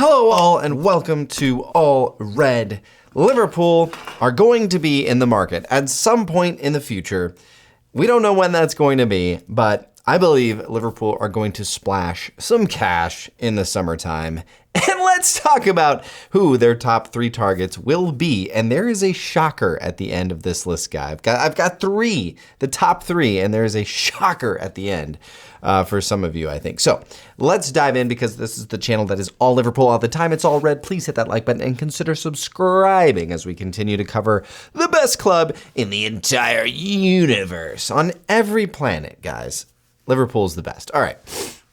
Hello all and welcome to All Red. Liverpool are going to be in the market at some point in the future. We don't know when that's going to be, but I believe Liverpool are going to splash some cash in the summertime. And let's talk about who their top 3 targets will be. And there is a shocker at the end of this list, guy. I've got 3, the top 3, and there is a shocker at the end for some of you, I think. So let's dive in because this is the channel that is all Liverpool all the time. It's all red. Please hit that like button and consider subscribing as we continue to cover the best club in the entire universe on every planet, guys. Liverpool's the best. All right.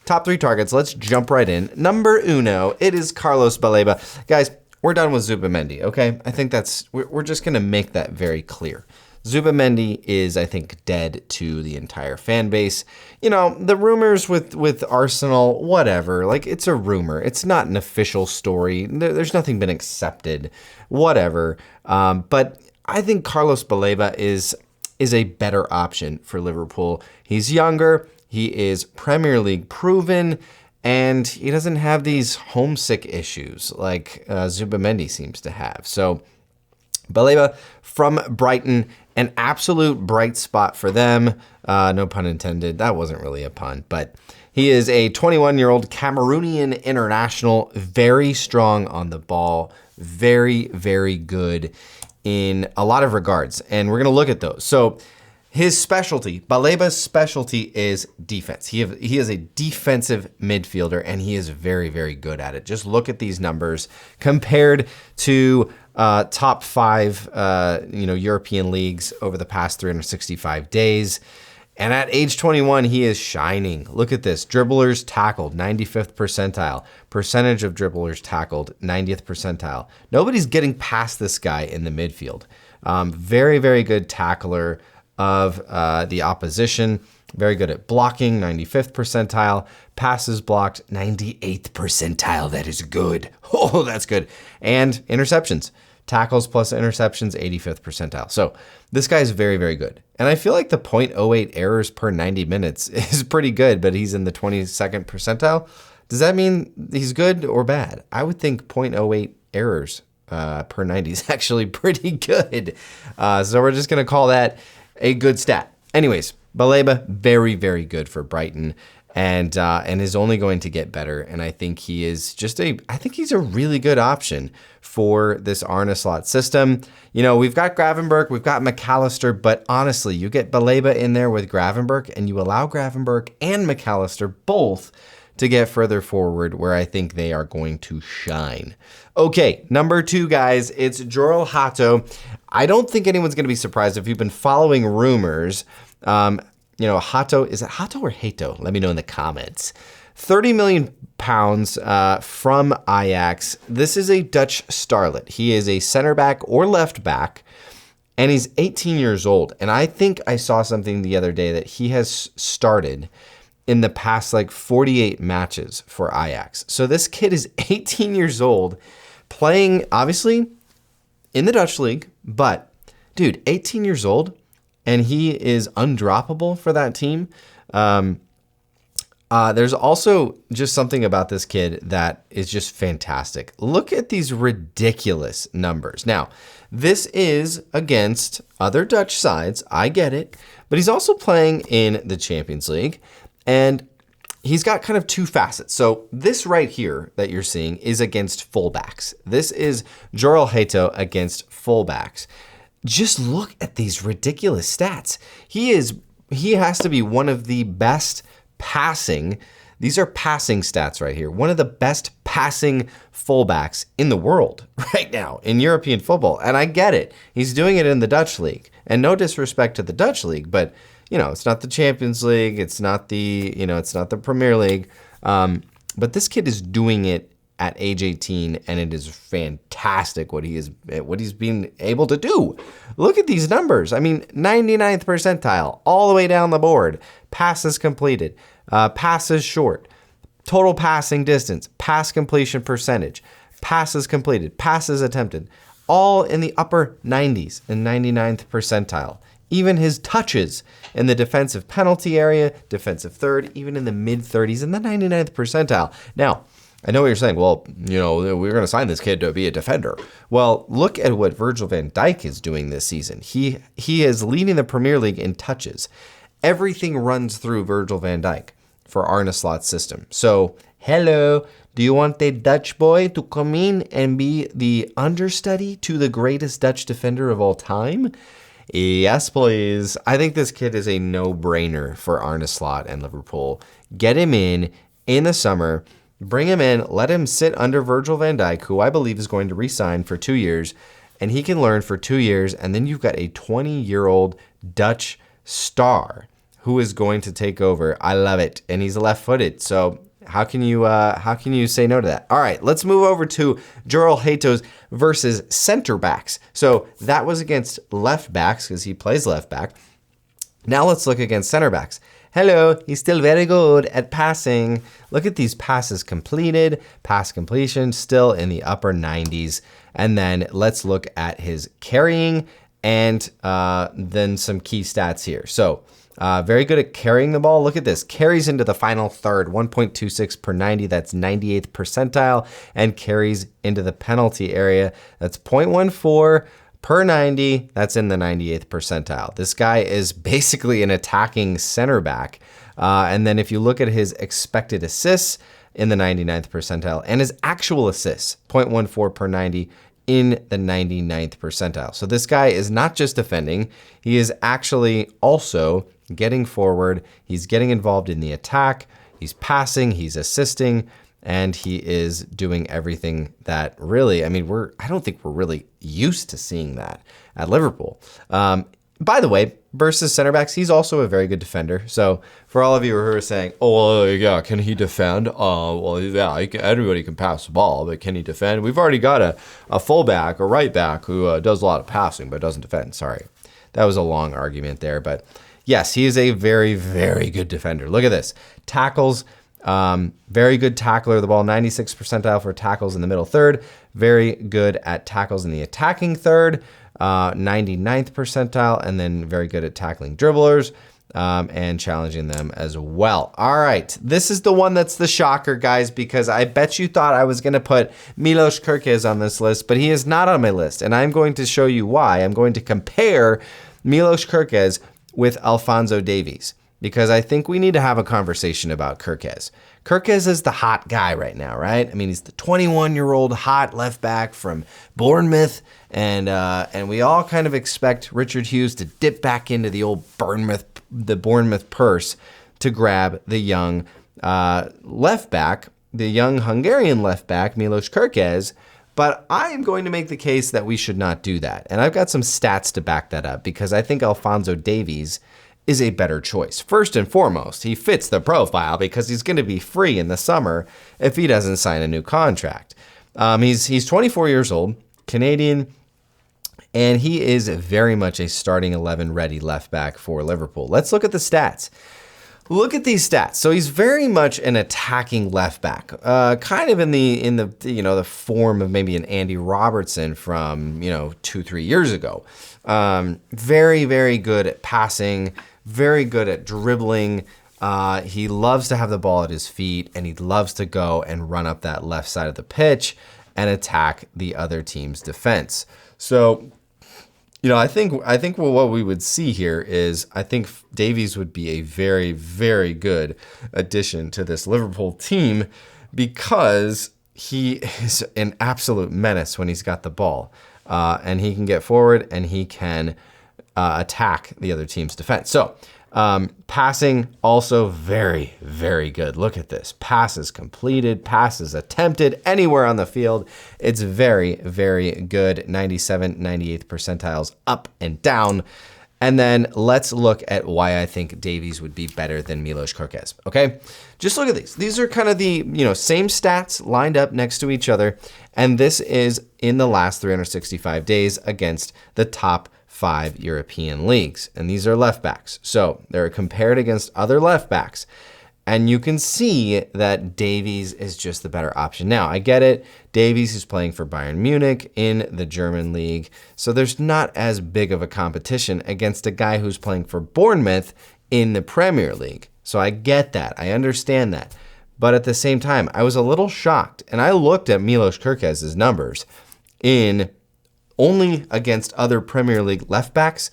Top 3 targets. Let's jump right in. Number uno, it is Carlos Baleba. Guys, we're done with Zubimendi, okay? I think we're just going to make that very clear. Zubimendi is, I think, dead to the entire fan base. You know, the rumors with Arsenal, whatever, like it's a rumor. It's not an official story. There's nothing been accepted, whatever. But I think Carlos Baleba is a better option for Liverpool. He's younger. He is Premier League proven, and he doesn't have these homesick issues like Zubimendi seems to have. So Baleba from Brighton, an absolute bright spot for them. No pun intended. That wasn't really a pun, but he is a 21-year-old Cameroonian international, very strong on the ball, very, very good in a lot of regards. And we're going to look at those. So his specialty, Baleba's specialty is defense. He is a defensive midfielder, and he is very, very good at it. Just look at these numbers compared to top 5, European leagues over the past 365 days. And at age 21, he is shining. Look at this. Dribblers tackled, 95th percentile. Percentage of dribblers tackled, 90th percentile. Nobody's getting past this guy in the midfield. Very, very good tackler of the opposition. Very good at blocking, 95th percentile. Passes blocked, 98th percentile. That is good. Oh, that's good. And interceptions. Tackles plus interceptions, 85th percentile. So this guy is very, very good. And I feel like the 0.08 errors per 90 minutes is pretty good, but he's in the 22nd percentile. Does that mean he's good or bad? I would think 0.08 errors per 90 is actually pretty good. So we're just going to call that a good stat. Anyways, Baleba, very, very good for Brighton. And is only going to get better. And I think he is I think he's a really good option for this Arne Slot system. You know, we've got Gravenberch, we've got McAllister, but honestly, you get Baleba in there with Gravenberch and you allow Gravenberch and McAllister both to get further forward where I think they are going to shine. Okay, number 2, guys, it's Jorrel Hato. I don't think anyone's going to be surprised if you've been following rumors. Hato, is it Hato or Hato? Let me know in the comments. 30 million pounds from Ajax. This is a Dutch starlet. He is a center back or left back, and he's 18 years old. And I think I saw something the other day that he has started in the past 48 matches for Ajax. So this kid is 18 years old, playing obviously in the Dutch league, but dude, 18 years old. And he is undroppable for that team. There's also just something about this kid that is just fantastic. Look at these ridiculous numbers. Now, this is against other Dutch sides. I get it. But he's also playing in the Champions League. And he's got kind of 2 facets. So this right here that you're seeing is against fullbacks. This is Jorrel Hato against fullbacks. Just look at these ridiculous stats. He has to be one of the best passing. These are passing stats right here. One of the best passing fullbacks in the world right now in European football. And I get it. He's doing it in the Dutch league. And no disrespect to the Dutch league, but it's not the Champions League. It's not it's not the Premier League. But this kid is doing it at age 18, and it is fantastic what he's been able to do. Look at these numbers. I mean, 99th percentile, all the way down the board. Passes completed, passes short, total passing distance, pass completion percentage, passes completed, passes attempted, all in the upper 90s and 99th percentile. Even his touches in the defensive penalty area, defensive third, even in the mid 30s and the 99th percentile. Now, I know what you're saying. Well, we're going to sign this kid to be a defender. Well, look at what Virgil van Dijk is doing this season. He is leading the Premier League in touches. Everything runs through Virgil van Dijk for Arne Slot's system. So, hello, do you want the Dutch boy to come in and be the understudy to the greatest Dutch defender of all time? Yes, please. I think this kid is a no-brainer for Arne Slot and Liverpool. Get him in the summer. Bring him in, let him sit under Virgil van Dijk, who I believe is going to re-sign for 2 years, and he can learn for 2 years, and then you've got a 20-year-old Dutch star who is going to take over. I love it, and he's left-footed, so how can you say no to that? All right, let's move over to Jorrel Hato's versus center backs. So that was against left backs because he plays left back. Now let's look against center backs. Hello, he's still very good at passing. Look at these passes completed, pass completion still in the upper 90s. And then let's look at his carrying and then some key stats here. So very good at carrying the ball. Look at this, carries into the final third, 1.26 per 90, that's 98th percentile, and carries into the penalty area, that's 0.14 per 90, that's in the 98th percentile. This guy is basically an attacking center back. And then if you look at his expected assists in the 99th percentile and his actual assists, 0.14 per 90 in the 99th percentile. So this guy is not just defending, he is actually also getting forward. He's getting involved in the attack. He's passing, he's assisting, and he is doing everything that really, I don't think we're really used to seeing that at Liverpool. By the way, versus center backs, he's also a very good defender. So for all of you who are saying, oh, well, yeah, can he defend? Well, yeah, everybody can pass the ball, but can he defend? We've already got a fullback, a right back who does a lot of passing, but doesn't defend. Sorry, that was a long argument there. But yes, he is a very, very good defender. Look at this. Tackles. Very good tackler of the ball, 96th percentile for tackles in the middle third. Very good at tackles in the attacking third, 99th percentile, and then very good at tackling dribblers and challenging them as well. All right, this is the one that's the shocker, guys, because I bet you thought I was going to put Milos Kerkez on this list, but he is not on my list, and I'm going to show you why. I'm going to compare Milos Kerkez with Alphonso Davies, because I think we need to have a conversation about Kerkez. Kerkez is the hot guy right now, right? I mean, he's the 21-year-old hot left back from Bournemouth, and we all kind of expect Richard Hughes to dip back into the old Bournemouth purse to grab the young left back, the young Hungarian left back, Milos Kerkez. But I am going to make the case that we should not do that. And I've got some stats to back that up, because I think Alphonso Davies is a better choice. First and foremost, he fits the profile because he's going to be free in the summer if he doesn't sign a new contract. He's 24 years old, Canadian, and he is very much a starting 11 ready left back for Liverpool. Let's look at the stats. Look at these stats. So he's very much an attacking left back, kind of in the form of maybe an Andy Robertson from 2-3 years ago. Very, very good at passing, very good at dribbling. He loves to have the ball at his feet, and he loves to go and run up that left side of the pitch and attack the other team's defense. So, I think what we would see here is, I think Davies would be a very, very good addition to this Liverpool team, because he is an absolute menace when he's got the ball. And he can get forward, and he can attack the other team's defense. So passing, also very, very good. Look at this. Passes completed, passes attempted anywhere on the field. It's very, very good. 97, 98th percentiles up and down. And then let's look at why I think Davies would be better than Milos Kerkez, okay? Just look at these. These are kind of the same stats lined up next to each other, and this is in the last 365 days against the top 5 European leagues, and these are left backs. So they're compared against other left backs, and you can see that Davies is just the better option. Now, I get it. Davies is playing for Bayern Munich in the German league, so there's not as big of a competition against a guy who's playing for Bournemouth in the Premier League. So I get that. I understand that. But at the same time, I was a little shocked. And I looked at Milos Kerkez's numbers in only against other Premier League left backs.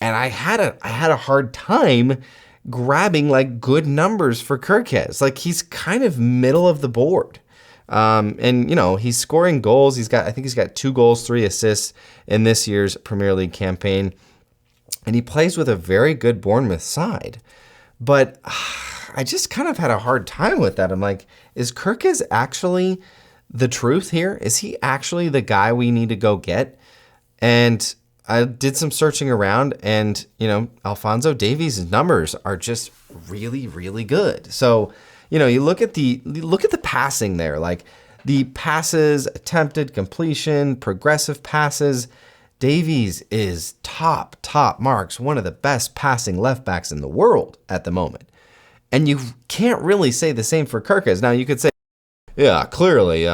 And I had a hard time grabbing like good numbers for Kerkez. Like he's kind of middle of the board. And you know, he's scoring goals. I think he's got 2 goals, 3 assists in this year's Premier League campaign. And he plays with a very good Bournemouth side. But I just kind of had a hard time with that. I'm like, is Kerkez actually the truth here? Is he actually the guy we need to go get? And I did some searching around, and you know, Alphonso Davies' numbers are just really, really good. So, you know, you look at the passing there, like the passes, attempted completion, progressive passes. Davies is top marks, one of the best passing left backs in the world at the moment. And you can't really say the same for Kerkez. Now you could say, yeah, clearly,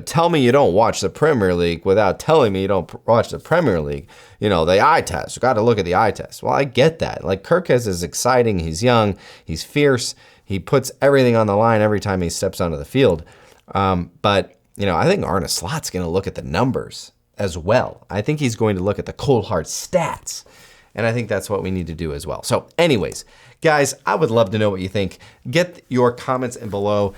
tell me you don't watch the Premier League without telling me you don't watch the Premier League. You know, the eye test, you got to look at the eye test. Well, I get that. Like Kerkez is exciting. He's young. He's fierce. He puts everything on the line every time he steps onto the field. But, you know, I think Arne Slot's going to look at the numbers as well. I think he's going to look at the cold hard stats. And I think that's what we need to do as well. So anyways, guys, I would love to know what you think. Get your comments in below.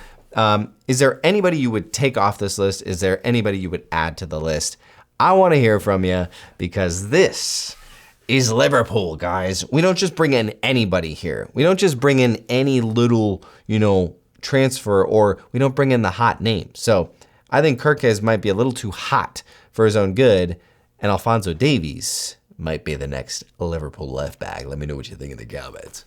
Is there anybody you would take off this list? Is there anybody you would add to the list? I want to hear from you because this is Liverpool, guys. We don't just bring in anybody here. We don't just bring in any little, you know, transfer, or we don't bring in the hot name. So I think Kerkez might be a little too hot for his own good, and Alphonso Davies might be the next Liverpool left back. Let me know what you think in the comments.